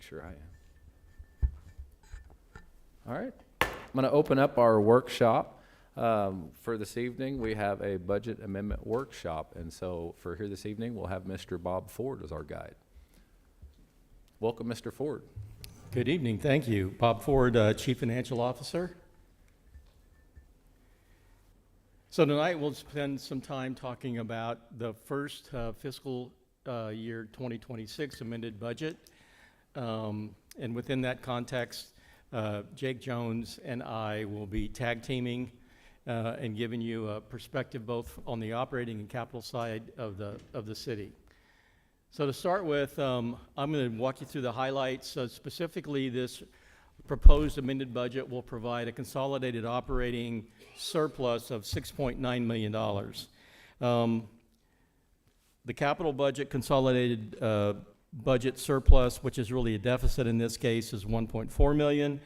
sure I am. All right. I'm going to open up our workshop. For this evening, we have a budget amendment workshop. And so for here this evening, we'll have Mr. Bob Ford as our guide. Welcome, Mr. Ford. Good evening. Thank you. Bob Ford, Chief Financial Officer. So tonight we'll spend some time talking about the first fiscal year 2026 amended budget. And within that context, Jake Jones and I will be tag teaming and giving you a perspective both on the operating and capital side of the city. So to start with, I'm going to walk you through the highlights. Specifically, this proposed amended budget will provide a consolidated operating surplus of $6.9 million. The capital budget consolidated budget surplus, which is really a deficit in this case, is $1.4 million.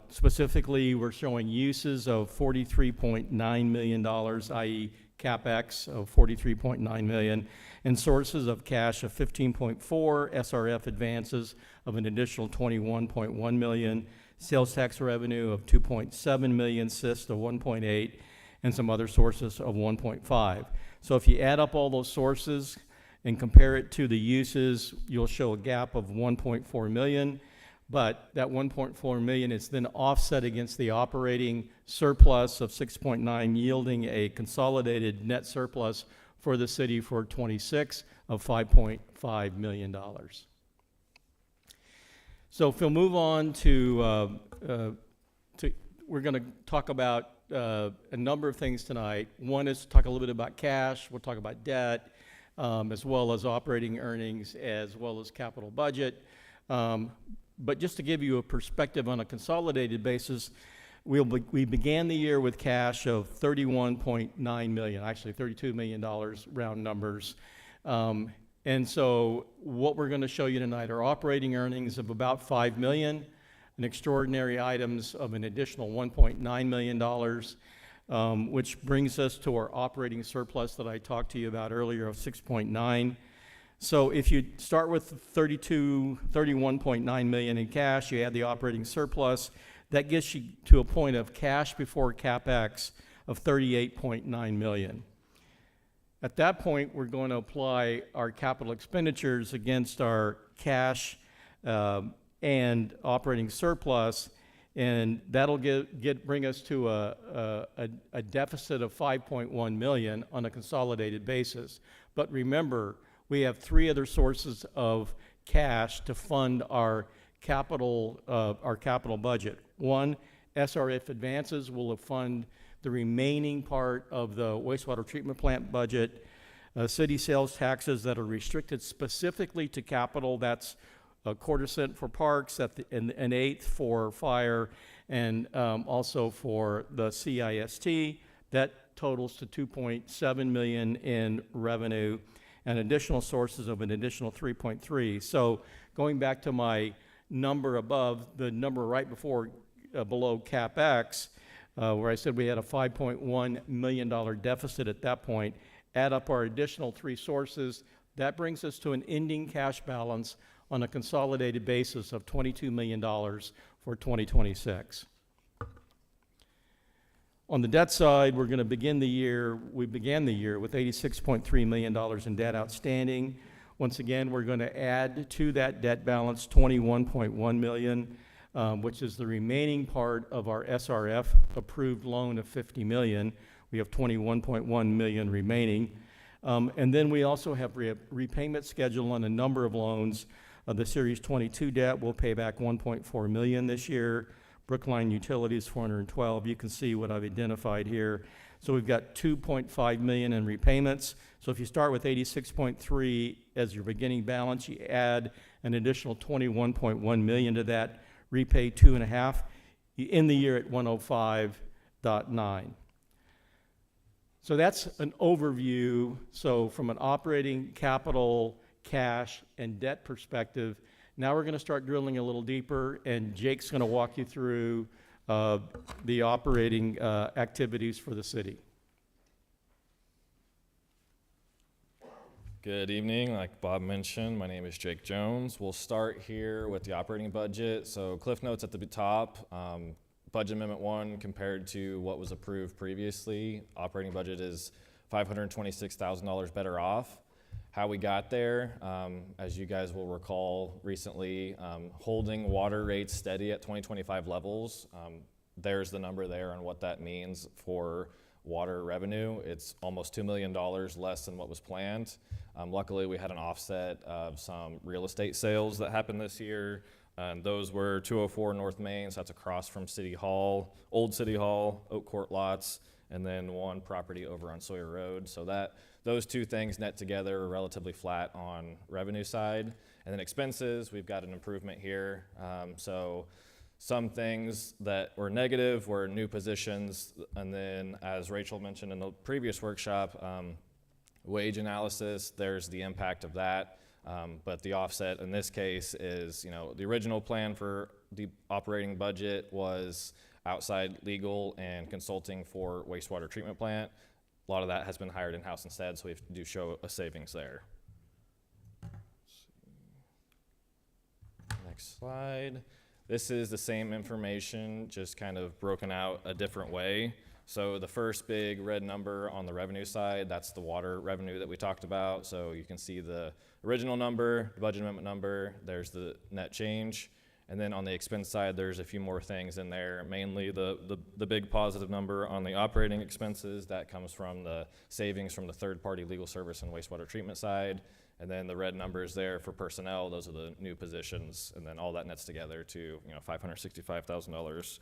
Specifically, we're showing uses of $43.9 million, i.e. CapEx of $43.9 million, and sources of cash of $15.4, SRF advances of an additional $21.1 million, sales tax revenue of $2.7 million, SIST of $1.8, and some other sources of $1.5. So if you add up all those sources and compare it to the uses, you'll show a gap of $1.4 million. But that $1.4 million is then offset against the operating surplus of $6.9, yielding a consolidated net surplus for the city for 26 of $5.5 million. So if we'll move on to we're going to talk about a number of things tonight. One is to talk a little bit about cash. We'll talk about debt, as well as operating earnings, as well as capital budget. But just to give you a perspective on a consolidated basis, we began the year with cash of $31.9 million, actually $32 million, round numbers. And so what we're going to show you tonight are operating earnings of about $5 million, and extraordinary items of an additional $1.9 million, which brings us to our operating surplus that I talked to you about earlier of $6.9. So if you start with $31.9 million in cash, you add the operating surplus, that gets you to a point of cash before CapEx of $38.9 million. At that point, we're going to apply our capital expenditures against our cash and operating surplus, and that'll bring us to a deficit of $5.1 million on a consolidated basis. But remember, we have three other sources of cash to fund our capital budget. One, SRF advances will fund the remaining part of the wastewater treatment plant budget. City sales taxes that are restricted specifically to capital, that's a $0.25 for parks, an eighth for fire, and also for the CIST. That totals to $2.7 million in revenue, and additional sources of an additional 3.3. So going back to my number above, the number right before, below CapEx, where I said we had a $5.1 million deficit at that point, add up our additional three sources, that brings us to an ending cash balance on a consolidated basis of $22 million for 2026. On the debt side, we began the year with $86.3 million in debt outstanding. Once again, we're going to add to that debt balance $21.1 million, which is the remaining part of our SRF approved loan of $50 million. We have $21.1 million remaining. And then we also have repayment schedule on a number of loans. The Series 22 debt will pay back $1.4 million this year. Brookline Utilities, $412. You can see what I've identified here. So we've got $2.5 million in repayments. So if you start with $86.3 as your beginning balance, you add an additional $21.1 million to that, repay $2.5, you end the year at $105.9. So that's an overview. So from an operating, capital, cash, and debt perspective, now we're going to start drilling a little deeper, and Jake's going to walk you through the operating activities for the city. Good evening. Like Bob mentioned, my name is Jake Jones. We'll start here with the operating budget. So Cliff Notes at the top. Budget Amendment 1 compared to what was approved previously. Operating budget is $526,000 better off. How we got there, as you guys will recall recently, holding water rates steady at 2025 levels. There's the number there and what that means for water revenue. It's almost $2 million less than what was planned. Luckily, we had an offset of some real estate sales that happened this year. Those were 204 North Main, so that's across from City Hall, Old City Hall, Oak Court lots, and then one property over on Sawyer Road. So those two things net together are relatively flat on revenue side. And then expenses, we've got an improvement here. So some things that were negative were new positions, and then as Rachel mentioned in the previous workshop, wage analysis, there's the impact of that. But the offset in this case is, the original plan for the operating budget was outside legal and consulting for wastewater treatment plant. A lot of that has been hired in-house instead, so we do show a savings there. Next slide. This is the same information, just kind of broken out a different way. So the first big red number on the revenue side, that's the water revenue that we talked about. So you can see the original number, the budget amendment number, there's the net change. And then on the expense side, there's a few more things in there, mainly the big positive number on the operating expenses. That comes from the savings from the third-party legal service and wastewater treatment side. And then the red numbers there for personnel, those are the new positions. And then all that nets together to $565,000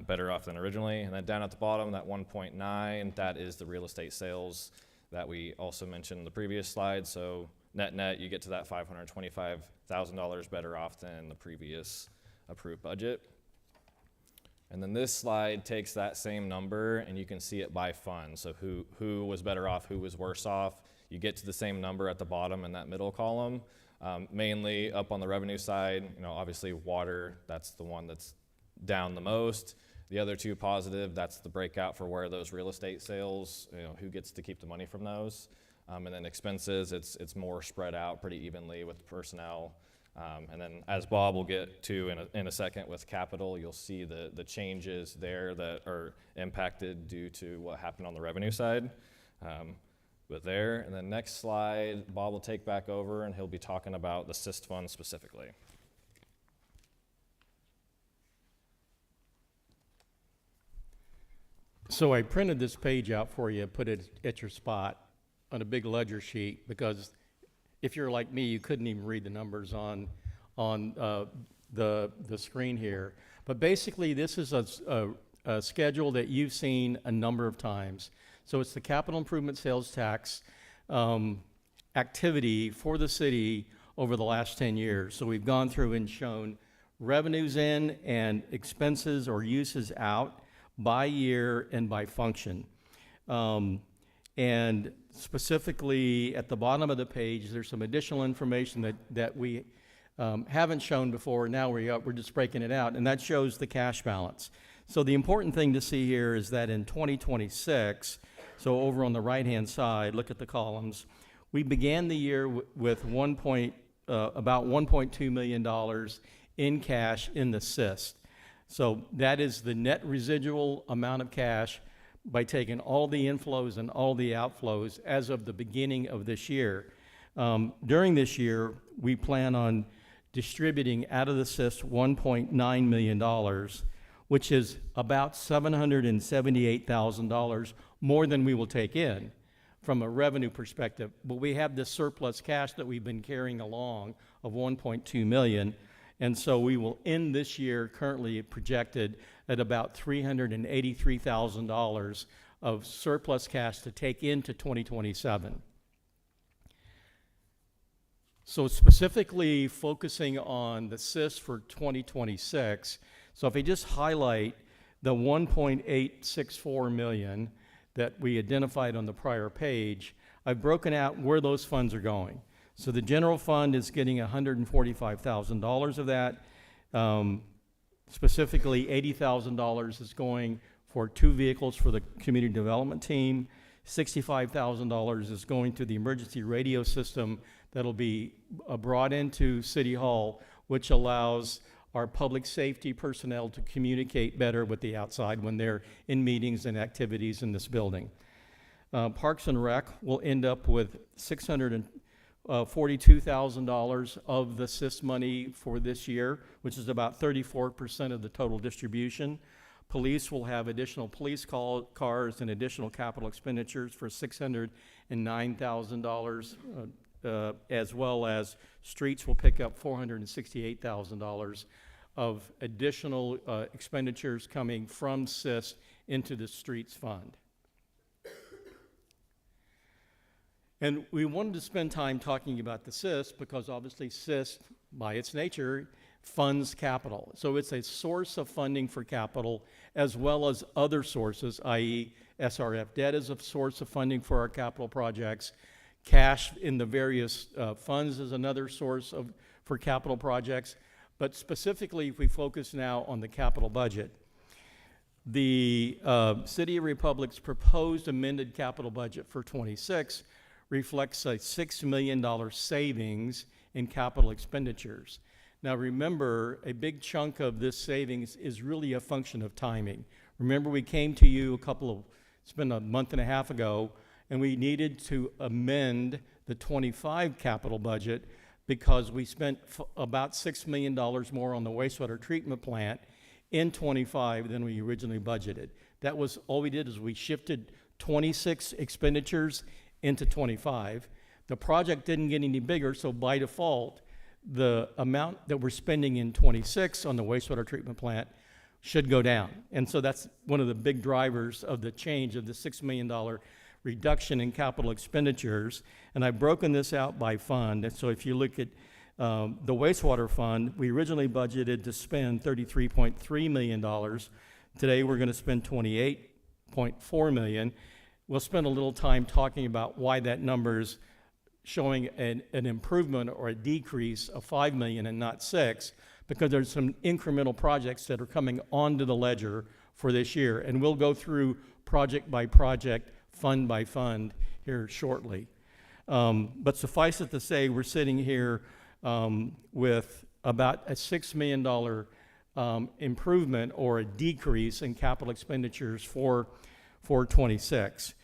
better off than originally. And then down at the bottom, that 1.9, that is the real estate sales that we also mentioned in the previous slide. So net, you get to that $525,000 better off than the previous approved budget. And then this slide takes that same number and you can see it by fund. So who was better off, who was worse off. You get to the same number at the bottom in that middle column. Mainly up on the revenue side, obviously water, that's the one that's down the most. The other two positive, that's the breakout for where those real estate sales, who gets to keep the money from those. And then expenses, it's more spread out pretty evenly with personnel. And then as Bob will get to in a second with capital, you'll see the changes there that are impacted due to what happened on the revenue side. But there, and then next slide, Bob will take back over and he'll be talking about the SIST fund specifically. So I printed this page out for you, put it at your spot on a big ledger sheet, because if you're like me, you couldn't even read the numbers on the screen here. But basically, this is a schedule that you've seen a number of times. So it's the capital improvement sales tax activity for the city over the last 10 years. So we've gone through and shown revenues in and expenses or uses out by year and by function. And specifically at the bottom of the page, there's some additional information that we haven't shown before. Now we're just breaking it out, and that shows the cash balance. So the important thing to see here is that in 2026, so over on the right-hand side, look at the columns, we began the year with about $1.2 million in cash in the SIST. So that is the net residual amount of cash by taking all the inflows and all the outflows as of the beginning of this year. During this year, we plan on distributing out of the SIST $1.9 million, which is about $778,000 more than we will take in from a revenue perspective. But we have this surplus cash that we've been carrying along of $1.2 million. And so we will end this year currently projected at about $383,000 of surplus cash to take into 2027. So specifically focusing on the SIST for 2026, so if I just highlight the $1.864 million that we identified on the prior page, I've broken out where those funds are going. So the general fund is getting $145,000 of that. Specifically, $80,000 is going for 2 vehicles for the community development team. $65,000 is going to the emergency radio system that'll be brought into City Hall, which allows our public safety personnel to communicate better with the outside when they're in meetings and activities in this building. Parks and Rec will end up with $642,000 of the SIS money for this year, which is about 34% of the total distribution. Police will have additional police cars and additional capital expenditures for $609,000, as well as streets will pick up $468,000 of additional expenditures coming from SIS into the streets fund. And we wanted to spend time talking about the SIS because obviously SIS, by its nature, funds capital. So it's a source of funding for capital as well as other sources, i.e. SRF debt is a source of funding for our capital projects. Cash in the various funds is another source for capital projects. But specifically, if we focus now on the capital budget, the City of Republic's proposed amended capital budget for '26 reflects a $6 million savings in capital expenditures. Now remember, a big chunk of this savings is really a function of timing. Remember, we came to you it's been a month and a half ago, and we needed to amend the '25 capital budget because we spent about $6 million more on the wastewater treatment plant in '25 than we originally budgeted. That was, all we did is we shifted 26 expenditures into '25. The project didn't get any bigger, so by default, the amount that we're spending in '26 on the wastewater treatment plant should go down. And so that's one of the big drivers of the change of the $6 million reduction in capital expenditures. And I've broken this out by fund. And so if you look at the wastewater fund, we originally budgeted to spend $33.3 million. Today we're going to spend $28.4 million. We'll spend a little time talking about why that number's showing an improvement or a decrease of $5 million and not $6 million, because there's some incremental projects that are coming onto the ledger for this year. And we'll go through project by project, fund by fund here shortly. But suffice it to say, we're sitting here with about a $6 million improvement or a decrease in capital expenditures for '26.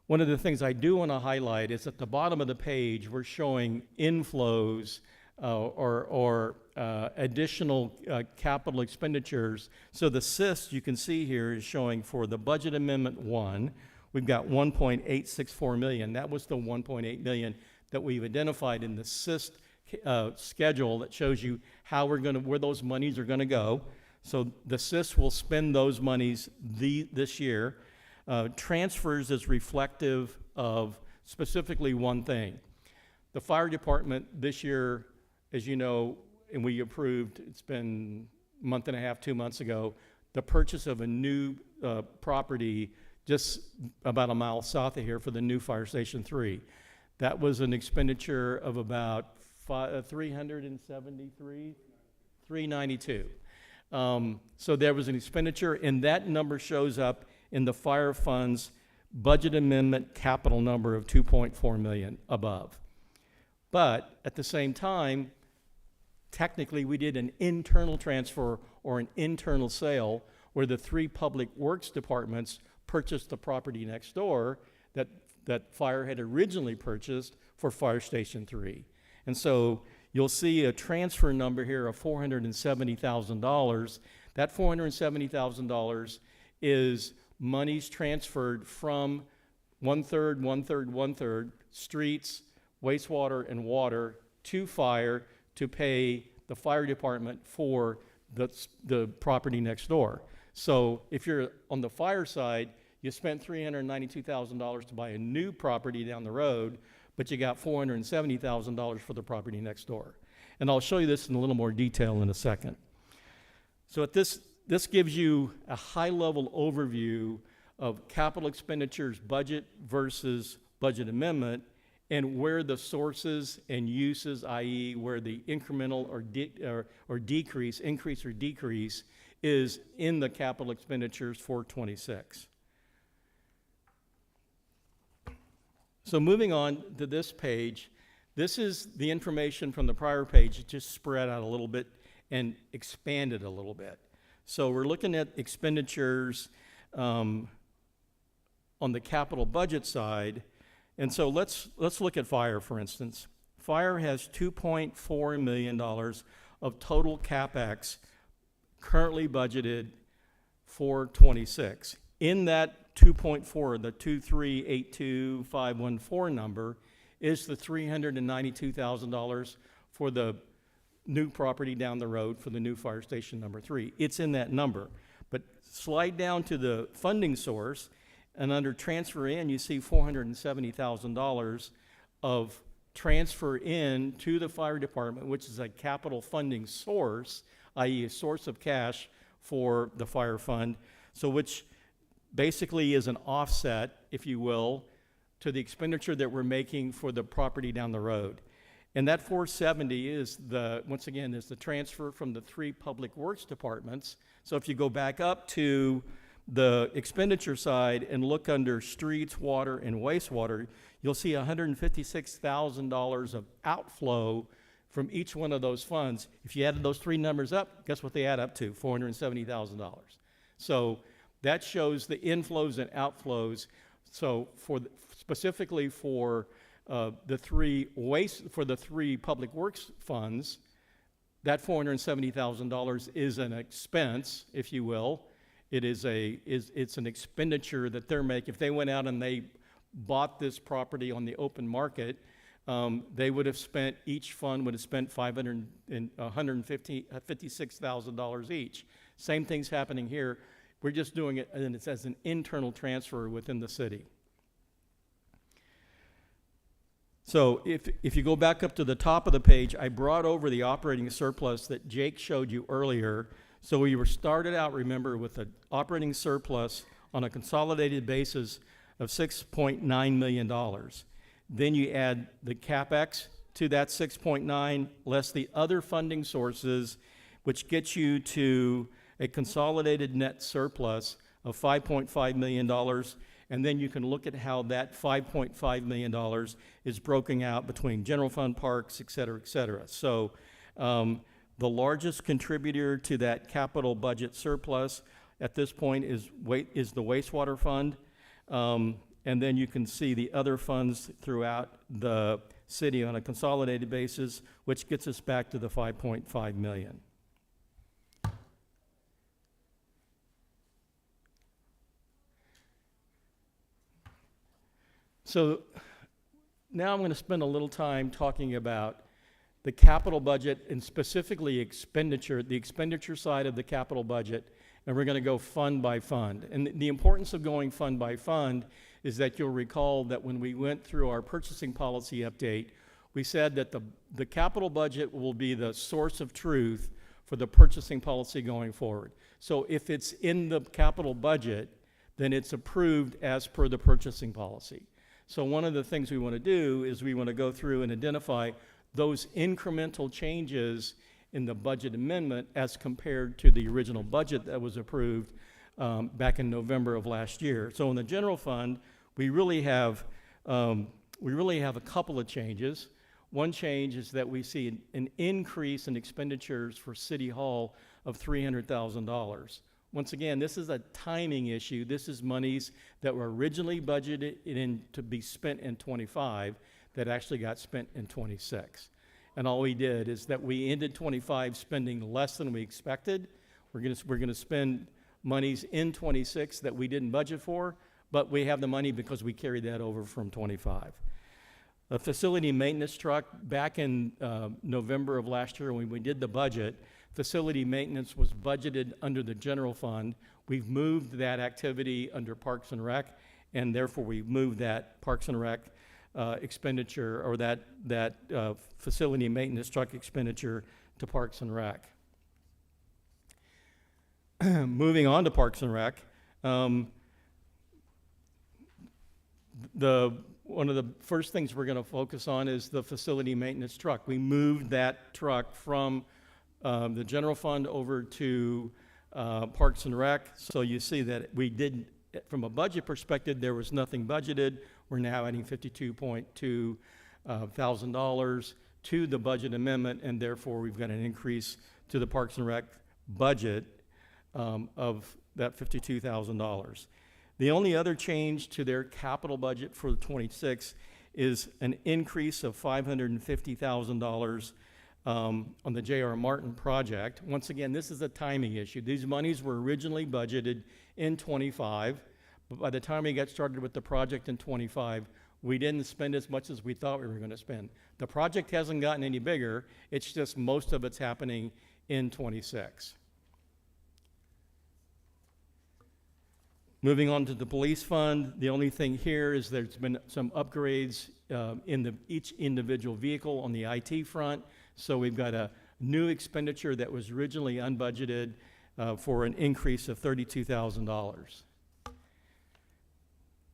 One of the things I do want to highlight is at the bottom of the page, we're showing inflows or additional capital expenditures. So the SIS, you can see here, is showing for the budget amendment 1, we've got $1.864 million. That was the $1.8 million that we've identified in the SIS schedule that shows you how where those monies are going to go. So the SIS will spend those monies this year. Transfers is reflective of specifically one thing. The fire department this year, as you know, and we approved, it's been a month and a half, 2 months ago, the purchase of a new property just about a mile south of here for the new Fire Station 3. That was an expenditure of about $392. So there was an expenditure, and that number shows up in the fire fund's budget amendment capital number of $2.4 million above. But at the same time, technically we did an internal transfer or an internal sale where the 3 public works departments purchased the property next door that fire had originally purchased for Fire Station 3. And so you'll see a transfer number here of $470,000. That $470,000 is monies transferred from 1/3, 1/3, 1/3 streets, wastewater, and water to fire to pay the fire department for the property next door. So if you're on the fire side, you spent $392,000 to buy a new property down the road, but you got $470,000 for the property next door. And I'll show you this in a little more detail in a second. So this gives you a high-level overview of capital expenditures budget versus budget amendment and where the sources and uses, i.e. where the incremental or decrease, increase or decrease, is in the capital expenditures for '26. So moving on to this page, this is the information from the prior page, it just spread out a little bit and expanded a little bit. So we're looking at expenditures on the capital budget side. And so let's look at fire, for instance. Fire has $2.4 million of total CapEx currently budgeted for 26. In that 2.4, the 2382514 number is the $392,000 for the new property down the road for the new fire station number 3. It's in that number. But slide down to the funding source, and under transfer in, you see $470,000 of transfer in to the fire department, which is a capital funding source, i.e. a source of cash for the fire fund, so which basically is an offset, if you will, to the expenditure that we're making for the property down the road. And that 470 is once again, is the transfer from the 3 public works departments. So if you go back up to the expenditure side and look under streets, water, and wastewater, you'll see $156,000 of outflow from each one of those funds. If you added those 3 numbers up, guess what they add up to? $470,000. So that shows the inflows and outflows. So specifically for the 3 public works funds, that $470,000 is an expense, if you will. It's an expenditure that they're making. If they went out and they bought this property on the open market, they would have spent, each fund would have spent $156,000 each. Same thing's happening here. We're just doing it, and it's as an internal transfer within the city. So if you go back up to the top of the page, I brought over the operating surplus that Jake showed you earlier. So we were started out, remember, with an operating surplus on a consolidated basis of $6.9 million. Then you add the CapEx to that 6.9, less the other funding sources, which gets you to a consolidated net surplus of $5.5 million. And then you can look at how that $5.5 million is broken out between general fund, parks, et cetera, et cetera. So the largest contributor to that capital budget surplus at this point is the wastewater fund. And then you can see the other funds throughout the city on a consolidated basis, which gets us back to the $5.5 million. So now I'm going to spend a little time talking about the capital budget and specifically the expenditure side of the capital budget, and we're going to go fund by fund. And the importance of going fund by fund is that you'll recall that when we went through our purchasing policy update, we said that the capital budget will be the source of truth for the purchasing policy going forward. So if it's in the capital budget, then it's approved as per the purchasing policy. So one of the things we want to do is we want to go through and identify those incremental changes in the budget amendment as compared to the original budget that was approved back in November of last year. So in the general fund, we really have a couple of changes. One change is that we see an increase in expenditures for City Hall of $300,000. Once again, this is a timing issue. This is monies that were originally budgeted to be spent in 25 that actually got spent in 26. And all we did is that we ended 25 spending less than we expected. We're gonna spend monies in 26 that we didn't budget for, but we have the money because we carried that over from 25. A facility maintenance truck, back in November of last year when we did the budget, facility maintenance was budgeted under the general fund. We've moved that activity under Parks and Rec, and therefore we've moved that Parks and Rec expenditure, or that facility maintenance truck expenditure, to Parks and Rec. Moving on to Parks and Rec, one of the first things we're going to focus on is the facility maintenance truck. We moved that truck from the general fund over to Parks and Rec. So you see that we did, from a budget perspective, there was nothing budgeted. We're now adding $52.2 thousand dollars to the budget amendment, and therefore we've got an increase to the Parks and Rec budget of that $52,000. The only other change to their capital budget for 26 is an increase of $550,000 on the J.R. Martin project. Once again, this is a timing issue. These monies were originally budgeted in 25, but by the time we got started with the project in 25, we didn't spend as much as we thought we were going to spend. The project hasn't gotten any bigger. It's just most of it's happening in 26. Moving on to the police fund, the only thing here is there's been some upgrades in each individual vehicle on the IT front. So we've got a new expenditure that was originally unbudgeted for an increase of $32,000.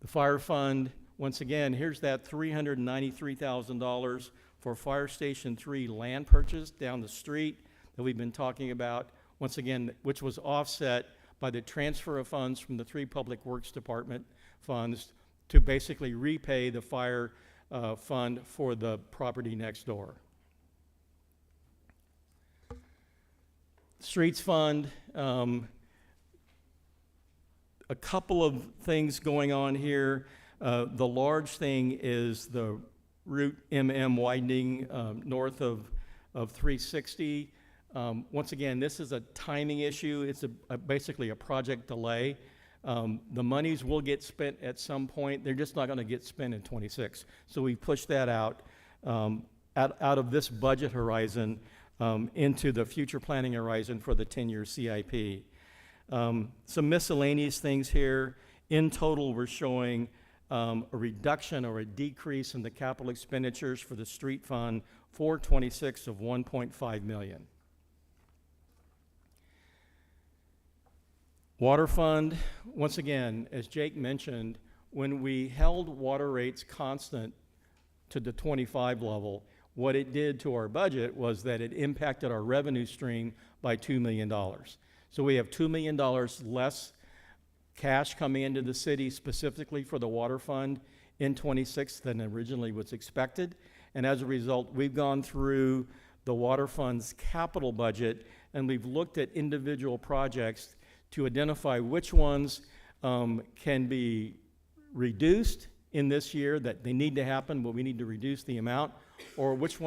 The fire fund, once again, here's that $393,000 for Fire Station 3 land purchase down the street that we've been talking about, once again, which was offset by the transfer of funds from the 3 Public Works Department funds to basically repay the fire fund for the property next door. Streets fund, a couple of things going on here. The large thing is the Route MM widening north of 360. Once again, this is a timing issue. It's basically a project delay. The monies will get spent at some point. They're just not going to get spent in 26. So we pushed that out of this budget horizon into the future planning horizon for the 10-year CIP. Some miscellaneous things here. In total, we're showing a reduction or a decrease in the capital expenditures for the street fund for 26 of $1.5 million. Water fund, once again, as Jake mentioned, when we held water rates constant to the 25 level, what it did to our budget was that it impacted our revenue stream by $2 million. So we have $2 million less cash coming into the city specifically for the water fund in 26 than originally was expected. And as a result, we've gone through the water fund's capital budget and we've looked at individual projects to identify which ones can be reduced in this year, that they need to happen, but we need to reduce the amount, or which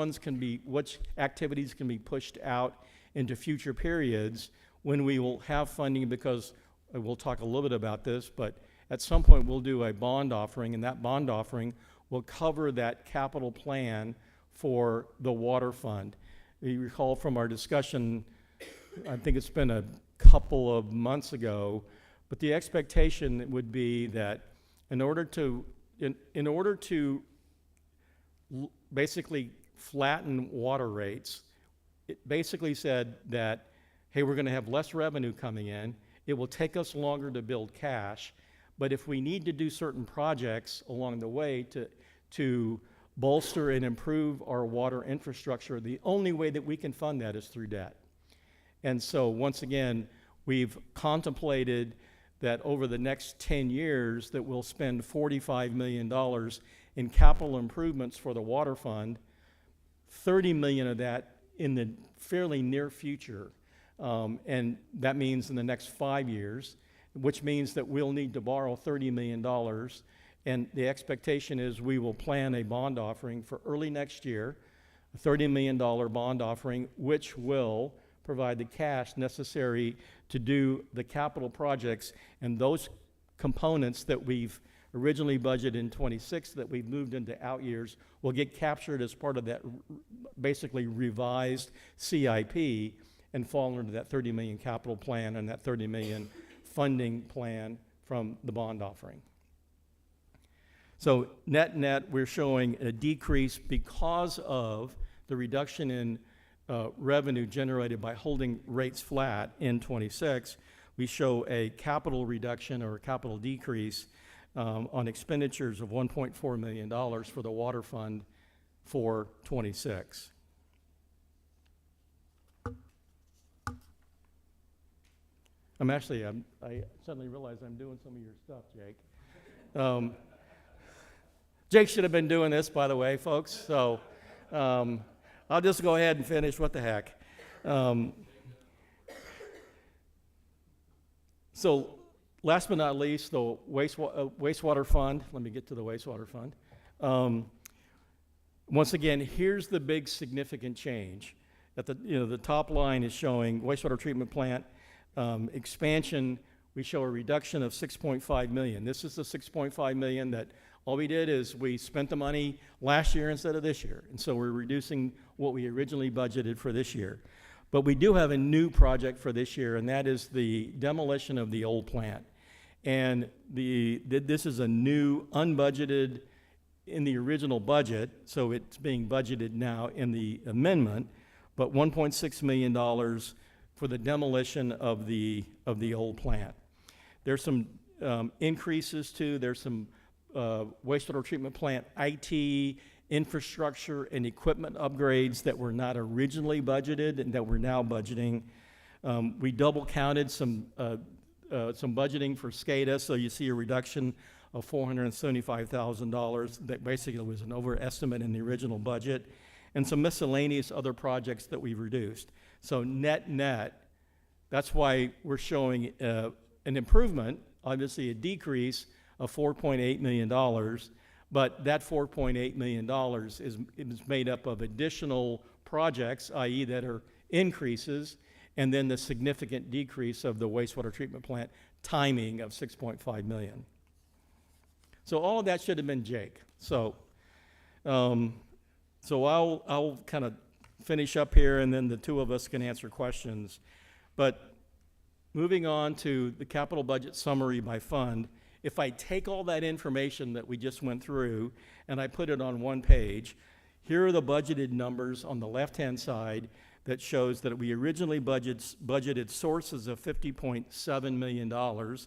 activities can be pushed out into future periods when we will have funding, because we'll talk a little bit about this, but at some point we'll do a bond offering, and that bond offering will cover that capital plan for the water fund. You recall from our discussion, I think it's been a couple of months ago, but the expectation would be that in order to basically flatten water rates, it basically said that, hey, we're going to have less revenue coming in. It will take us longer to build cash, but if we need to do certain projects along the way to bolster and improve our water infrastructure, the only way that we can fund that is through debt. And so once again, we've contemplated that over the next 10 years that we'll spend $45 million in capital improvements for the water fund, 30 million of that in the fairly near future. And that means in the next 5 years, which means that we'll need to borrow $30 million. And the expectation is we will plan a bond offering for early next year, a $30 million bond offering, which will provide the cash necessary to do the capital projects, and those components that we've originally budgeted in 26 that we've moved into out years will get captured as part of that basically revised CIP and fall into that 30 million capital plan and that 30 million funding plan from the bond offering. So net, we're showing a decrease because of the reduction in revenue generated by holding rates flat in 26. We show a capital reduction or a capital decrease on expenditures of $1.4 million for the water fund for 26. I suddenly realize I'm doing some of your stuff, Jake. Jake should have been doing this, by the way, folks, so I'll just go ahead and finish. What the heck? So last but not least, the wastewater fund. Let me get to the wastewater fund. Once again, here's the big significant change. At the top line is showing wastewater treatment plant expansion. We show a reduction of 6.5 million. This is the 6.5 million that all we did is we spent the money last year instead of this year. And so we're reducing what we originally budgeted for this year. But we do have a new project for this year, and that is the demolition of the old plant. And this is a new unbudgeted in the original budget, so it's being budgeted now in the amendment, but $1.6 million for the demolition of the old plant. There's some increases too. There's some wastewater treatment plant IT, infrastructure, and equipment upgrades that were not originally budgeted and that we're now budgeting. We double counted some budgeting for SCADA, so you see a reduction of $475,000 that basically was an overestimate in the original budget, and some miscellaneous other projects that we've reduced. So net, that's why we're showing an improvement, obviously a decrease of $4.8 million, but that $4.8 million is made up of additional projects, i.e. that are increases, and then the significant decrease of the wastewater treatment plant timing of $6.5 million. So all of that should have been Jake. So I'll kind of finish up here, and then the two of us can answer questions. But moving on to the capital budget summary by fund, if I take all that information that we just went through and I put it on one page, here are the budgeted numbers on the left-hand side that shows that we originally budgeted sources of $50.7 million,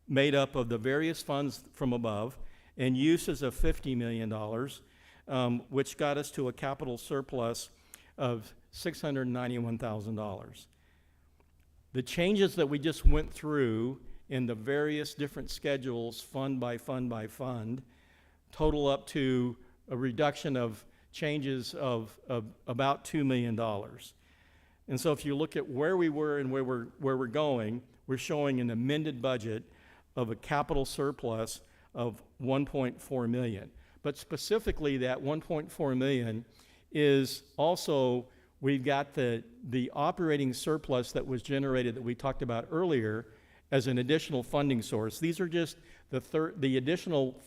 made up of the various funds from above, and uses of $50 million, which got us to a capital surplus of $691,000. The changes that we just went through in the various different schedules, fund by fund by fund, total up to a reduction of changes of about $2 million. And so if you look at where we were and where we're going, we're showing an amended budget of a capital surplus of $1.4 million. But specifically, that $1.4 million is also, we've got the operating surplus that was generated that we talked about earlier as an additional funding source. These are just the additional,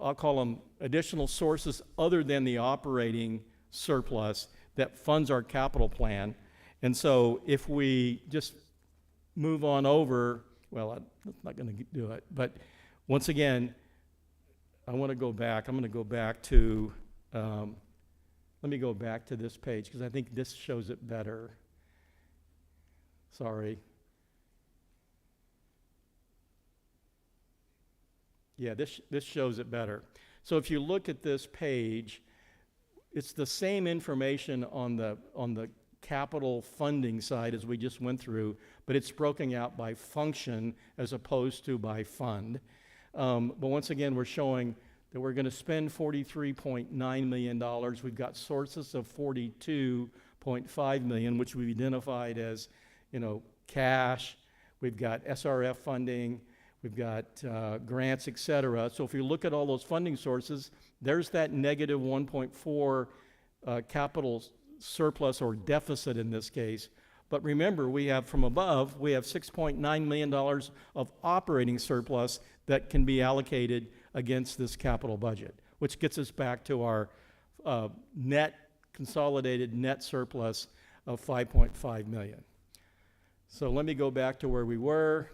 I'll call them additional sources other than the operating surplus that funds our capital plan. And so if we just move on over, well, I'm not going to do it, but once again, I want to go back. I'm going to go back to, let me go back to this page because I think this shows it better. Sorry. Yeah, this shows it better. So if you look at this page, it's the same information on the capital funding side as we just went through, but it's broken out by function as opposed to by fund. But once again, we're showing that we're going to spend $43.9 million. We've got sources of $42.5 million, which we've identified as, cash. We've got SRF funding. We've got grants, et cetera. So if you look at all those funding sources, there's that negative 1.4 capital surplus or deficit in this case. But remember, we have from above, we have $6.9 million of operating surplus that can be allocated against this capital budget, which gets us back to our consolidated net surplus of $5.5 million. So let me go back to where we were.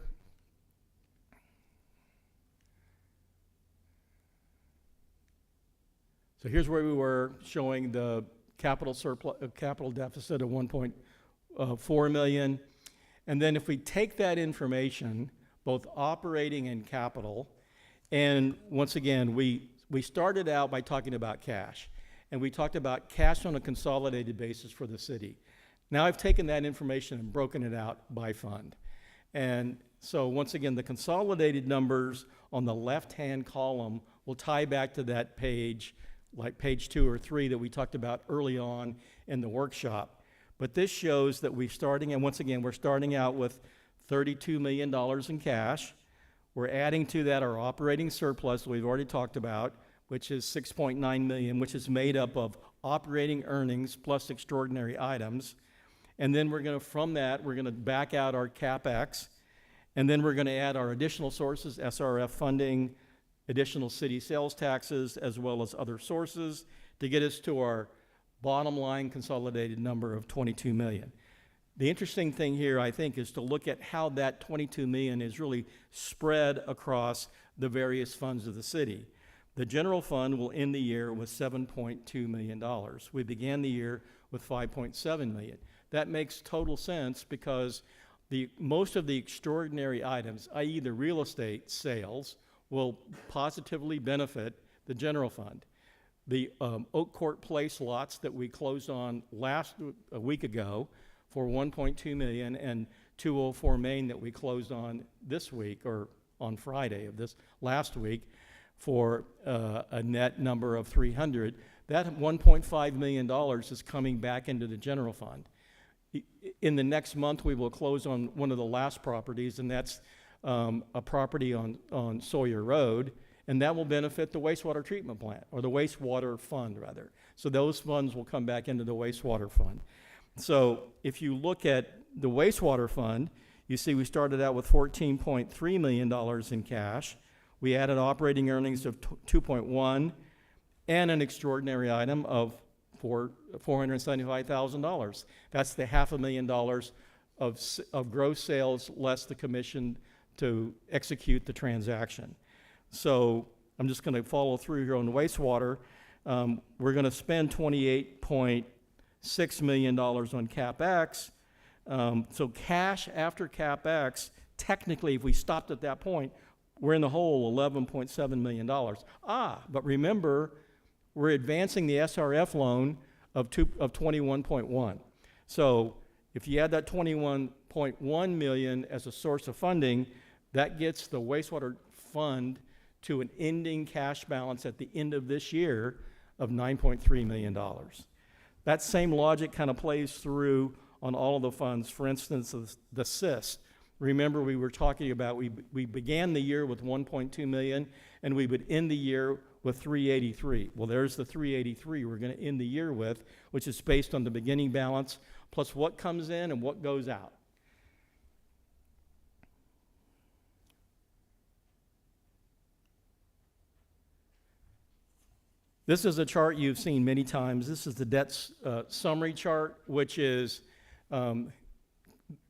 So here's where we were, showing the capital surplus, capital deficit of $1.4 million. And then if we take that information, both operating and capital, and once again, we started out by talking about cash. And we talked about cash on a consolidated basis for the city. Now I've taken that information and broken it out by fund. And so once again, the consolidated numbers on the left-hand column will tie back to that page, like page 2 or 3 that we talked about early on in the workshop. But this shows that we're starting, and once again, we're starting out with $32 million in cash. We're adding to that our operating surplus we've already talked about, which is $6.9 million, which is made up of operating earnings plus extraordinary items. And then from that, we're gonna back out our CapEx, and then we're gonna add our additional sources, SRF funding, additional city sales taxes, as well as other sources to get us to our bottom line consolidated number of 22 million. The interesting thing here, I think, is to look at how that 22 million is really spread across the various funds of the city. The general fund will end the year with $7.2 million. We began the year with $5.7 million. That makes total sense because most of the extraordinary items, i.e. the real estate sales, will positively benefit the general fund. The Oak Court Place lots that we closed on a week ago for $1.2 million, and 204 Main that we closed on this week, or on Friday of this last week, for a net number of 300. That $1.5 million is coming back into the general fund. In the next month, we will close on one of the last properties, and that's a property on Sawyer Road, and that will benefit the wastewater treatment plant, or the wastewater fund, rather. So those funds will come back into the wastewater fund. So if you look at the wastewater fund, you see we started out with $14.3 million in cash. We added operating earnings of 2.1 and an extraordinary item of $475,000. That's the $500,000 of gross sales less the commission to execute the transaction. So I'm just going to follow through here on the wastewater. We're going to spend $28.6 million on CapEx. So cash after CapEx, technically, if we stopped at that point, we're in the hole $11.7 million. But remember, we're advancing the SRF loan of 21.1. So if you add that 21.1 million as a source of funding, that gets the wastewater fund to an ending cash balance at the end of this year of $9.3 million. That same logic kind of plays through on all of the funds. For instance, the CIS. Remember, we were talking about, we began the year with 1.2 million, and we would end the year with 383. Well, there's the 383 we're going to end the year with, which is based on the beginning balance plus what comes in and what goes out. This is a chart you've seen many times. This is the debt summary chart, which is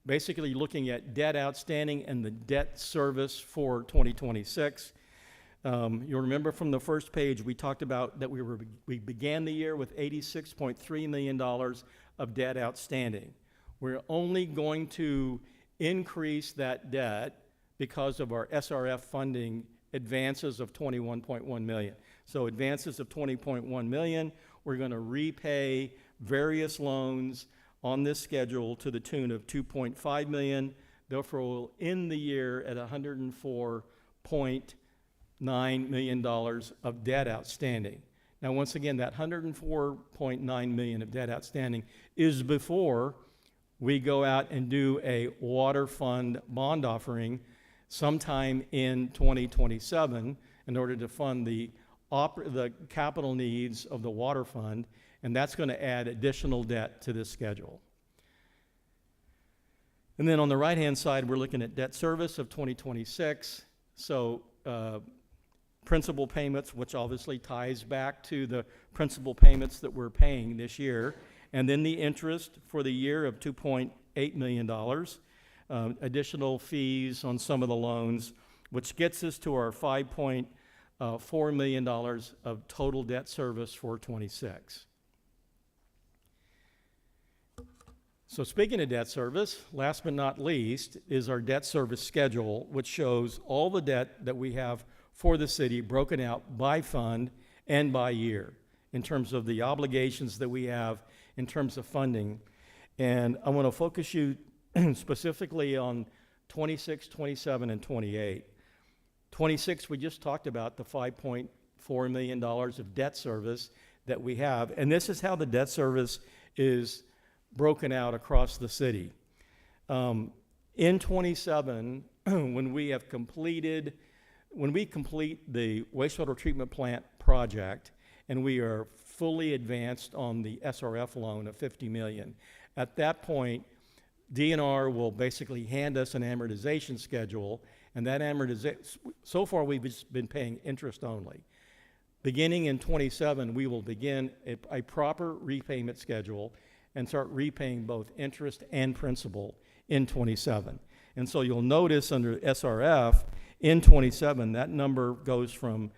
basically looking at debt outstanding and the debt service for 2026. You'll remember from the first page we talked about that we began the year with $86.3 million of debt outstanding. We're only going to increase that debt because of our SRF funding advances of $21.1 million. So advances of $20.1 million, we're going to repay various loans on this schedule to the tune of $2.5 million. Therefore, we'll end the year at $104.9 million of debt outstanding. Now, once again, that $104.9 million of debt outstanding is before we go out and do a water fund bond offering sometime in 2027 in order to fund the capital needs of the water fund, and that's going to add additional debt to this schedule. And then on the right-hand side, we're looking at debt service of 2026. So principal payments, which obviously ties back to the principal payments that we're paying this year, and then the interest for the year of $2.8 million, additional fees on some of the loans, which gets us to our $5.4 million of total debt service for 26. So speaking of debt service, last but not least is our debt service schedule, which shows all the debt that we have for the city broken out by fund and by year in terms of the obligations that we have in terms of funding. And I want to focus you specifically on 26, 27, and 28. 26, we just talked about the $5.8 $2.4 million of debt service that we have. And this is how the debt service is broken out across the city. In 27, when we complete the wastewater treatment plant project, and we are fully advanced on the SRF loan of $50 million, at that point, DNR will basically hand us an amortization schedule, and that amortization, so far we've just been paying interest only. Beginning in 27, we will begin a proper repayment schedule and start repaying both interest and principal in 27. And so you'll notice under SRF, in 27, that number goes from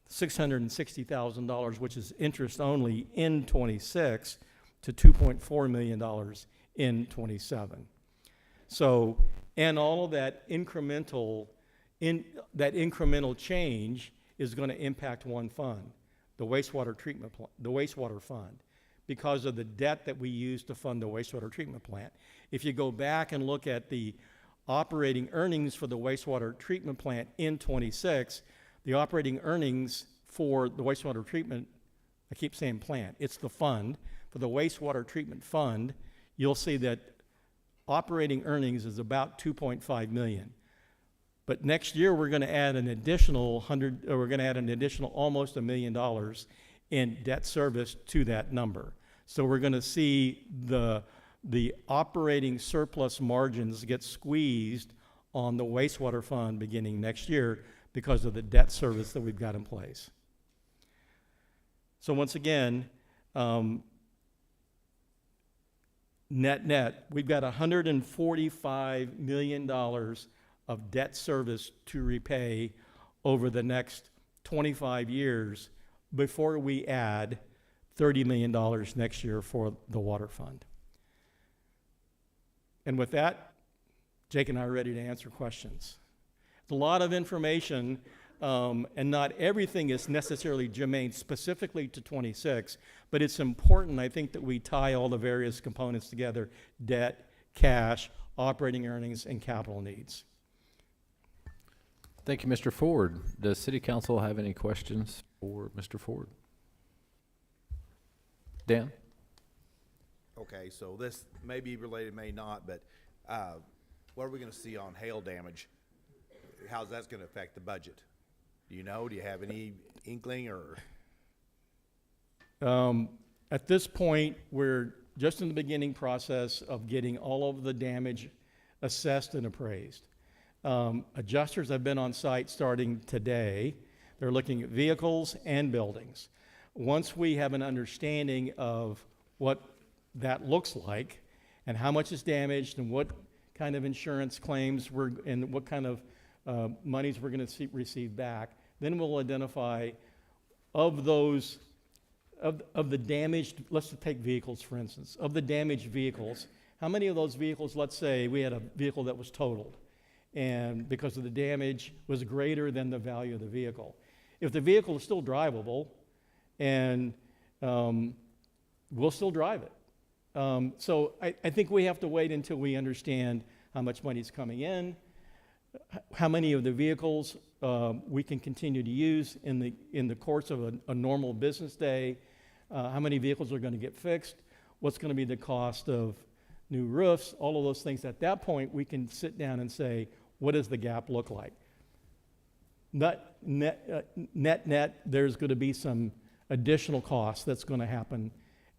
$660,000, which is interest only in 26, to $2.4 million in 27. So, and all of that incremental change is going to impact one fund, the wastewater treatment plant, the wastewater fund, because of the debt that we use to fund the wastewater treatment plant. If you go back and look at the operating earnings for the wastewater treatment plant in 26, the operating earnings for the wastewater treatment, I keep saying plant, it's the fund, for the wastewater treatment fund, you'll see that operating earnings is about 2.5 million. But next year we're going to add an additional almost $1 million in debt service to that number. So we're going to see the operating surplus margins get squeezed on the wastewater fund beginning next year because of the debt service that we've got in place. So once again, net, we've got $145 million of debt service to repay over the next 25 years before we add $30 million next year for the water fund. And with that, Jake and I are ready to answer questions. It's a lot of information, and not everything is necessarily germane specifically to 26, but it's important, I think, that we tie all the various components together: debt, cash, operating earnings, and capital needs. Thank you, Mr. Ford. Does City Council have any questions for Mr. Ford? Dan? Okay, so this may be related, may not, but what are we going to see on hail damage? How's that going to affect the budget? Do you know? Do you have any inkling or? At this point, we're just in the beginning process of getting all of the damage assessed and appraised. Adjusters have been on site starting today. They're looking at vehicles and buildings. Once we have an understanding of what that looks like and how much is damaged and what kind of insurance claims and what kind of monies we're going to receive back, then we'll identify of those, of the damaged, let's take vehicles for instance, of the damaged vehicles, how many of those vehicles, let's say we had a vehicle that was totaled, and because of the damage was greater than the value of the vehicle. If the vehicle is still drivable, and we'll still drive it. So I think we have to wait until we understand how much money is coming in, how many of the vehicles we can continue to use in the course of a normal business day, how many vehicles are going to get fixed, what's going to be the cost of new roofs, all of those things. At that point, we can sit down and say, what does the gap look like? Net, there's going to be some additional costs that's going to happen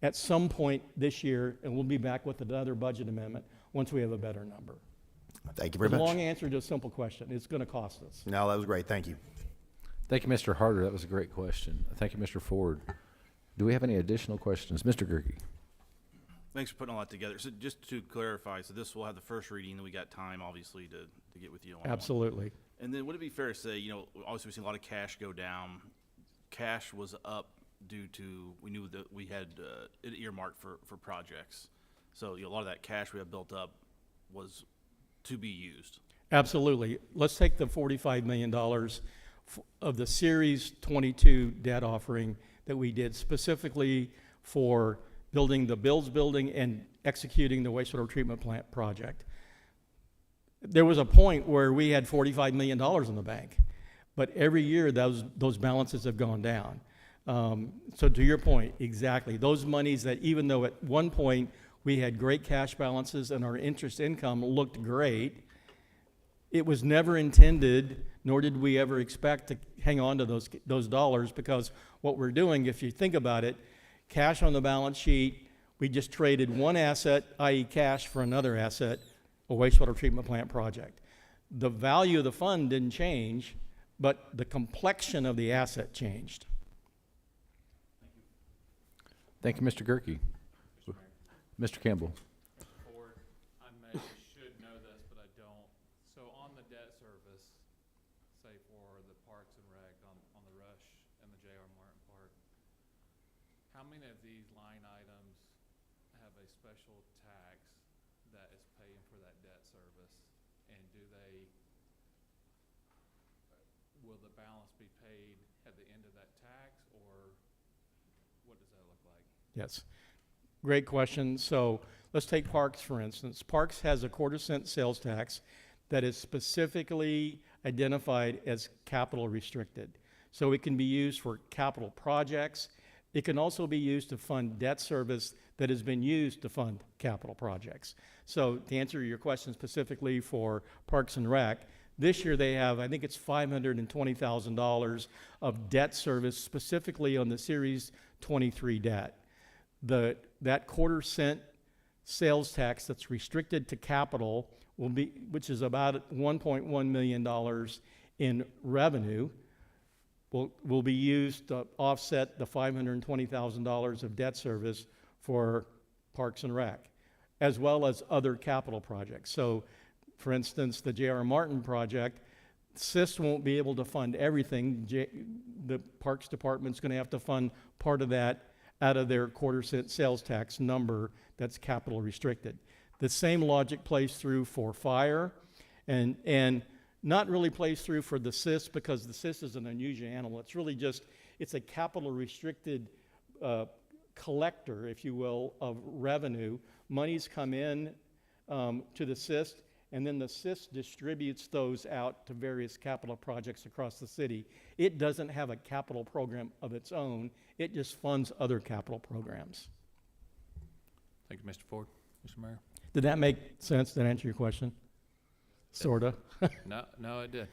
at some point this year, and we'll be back with another budget amendment once we have a better number. Thank you very It's a much. long answer to a simple question. It's going to cost us. No, that was great. Thank you. Thank you, Mr. Harder. That was a great question. Thank you, Mr. Ford. Do we have any additional questions? Mr. Gerke? Thanks for putting all that together. So just to clarify, so this will have the first reading, and we got time, obviously, to get with you on. Absolutely. And then would it be fair to say, obviously we've seen a lot of cash go down. Cash was up due to, we knew that we had it earmarked for projects. So a lot of that cash we have built up was to be used. Absolutely. Let's take the $45 million of the Series 22 debt offering that we did specifically for building the Bills building and executing the wastewater treatment plant project. There was a point where we had $45 million in the bank. But every year, those balances have gone down. So to your point, exactly, those monies that even though at one point we had great cash balances and our interest income looked great, it was never intended, nor did we ever expect to hang on to those dollars, because what we're doing, if you think about it, cash on the balance sheet, we just traded one asset, i.e. cash, for another asset, a wastewater treatment plant project. The value of the fund didn't change, but the complexion of the asset changed. Thank you, Mr. Gerke. Mr. Campbell. Ford, I may should know this, but I don't. So on the debt service, say for the Parks and Rec on the Rush and the J.R. Martin Park, how many of these line items have a special tax that is paying for that debt service? And will the balance be paid at the end of that tax, or what does that look like? Yes. Great question. So let's take Parks, for instance. Parks has a 1/4 cent sales tax that is specifically identified as capital restricted. So it can be used for capital projects. It can also be used to fund debt service that has been used to fund capital projects. So to answer your question specifically for Parks and Rec, this year they have, I think it's $520,000 of debt service specifically on the Series 23 debt. That 1/4 cent sales tax that's restricted to capital will be, which is about $1.1 million in revenue, will be used to offset the $520,000 of debt service for Parks and Rec, as well as other capital projects. So, for instance, the J.R. Martin project, SIS won't be able to fund everything. The Parks Department's going to have to fund part of that out of their 1/4 cent sales tax number that's capital restricted. The same logic plays through for fire, and not really plays through for the SIS, because the SIS is an unusual animal. It's really just, it's a capital restricted collector, if you will, of revenue. Monies come in to the SIS, and then the SIS distributes those out to various capital projects across the city. It doesn't have a capital program of its own. It just funds other capital programs. Thank you, Mr. Ford. Mr. Mayor? Did that make sense? Did that answer your question? Sorta. No, it did.